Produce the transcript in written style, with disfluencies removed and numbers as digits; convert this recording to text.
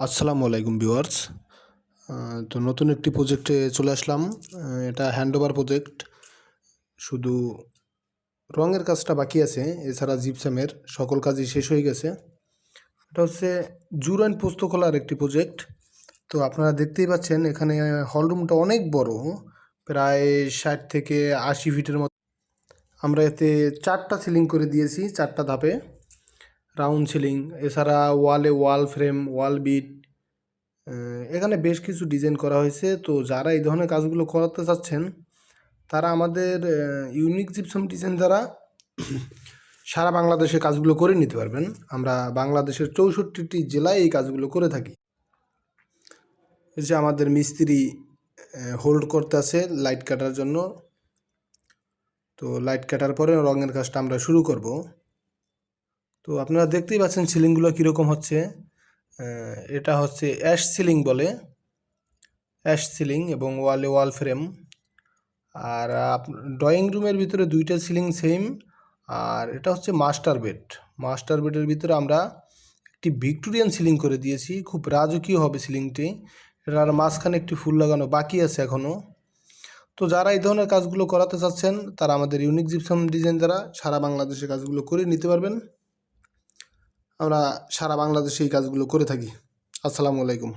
আসসালামু আলাইকুম ভিউয়ার্স। তো নতুন একটি প্রজেক্টে চলে আসলাম। এটা হ্যান্ডওভার প্রজেক্ট। শুধু রঙের কাজটা বাকি আছে, এছাড়া জিপসামের সকল কাজই শেষ হয়ে গেছে। এটা হচ্ছে জুরাইন পোস্তকলার একটি প্রজেক্ট। তো আপনারা দেখতেই পাচ্ছেন এখানে হলরুমটা অনেক বড়, প্রায় 60 থেকে 80 ফিটের মতো। আমরা এতে 4টা সিলিং করে দিয়েছি, 4টা ধাপে রাউন্ড সিলিং। এছাড়া ওয়ালে ওয়াল ফ্রেম, ওয়াল বিট, এখানে বেশ কিছু ডিজাইন করা হয়েছে। তো যারা এই ধরনের কাজগুলো করাতে চাচ্ছেন তারা আমাদের ইউনিক জিপসাম ডিজাইন দ্বারা সারা বাংলাদেশে কাজগুলো করে নিতে পারবেন। আমরা বাংলাদেশের 64টি জেলায় এই কাজগুলো করে থাকি। এই যে আমাদের মিস্ত্রি হোল্ড করতে আছে লাইট কাটার জন্য। তো লাইট কাটার পরে রঙের কাজটা আমরা শুরু করব। তো আপনারা দেখতেই পাচ্ছেন সিলিংগুলো কীরকম হচ্ছে। এটা হচ্ছে অ্যাশ সিলিং বলে, অ্যাশ সিলিং, এবং ওয়ালে ওয়াল ফ্রেম। আর ড্রয়িং রুমের ভিতরে 2টা সিলিং সেম। আর এটা হচ্ছে মাস্টার বেড। মাস্টার বেডের ভিতরে আমরা একটি ভিক্টোরিয়ান সিলিং করে দিয়েছি, খুব রাজকীয় হবে সিলিংটি। এটার মাঝখানে একটি ফুল লাগানো বাকি আছে এখনও। তো যারা এই ধরনের কাজগুলো করাতে চাচ্ছেন তারা আমাদের ইউনিক জিপসাম ডিজাইন দ্বারা সারা বাংলাদেশে কাজগুলো করে নিতে পারবেন। আমরা সারা বাংলাদেশে এই কাজগুলো করে থাকি। আসসালামু আলাইকুম।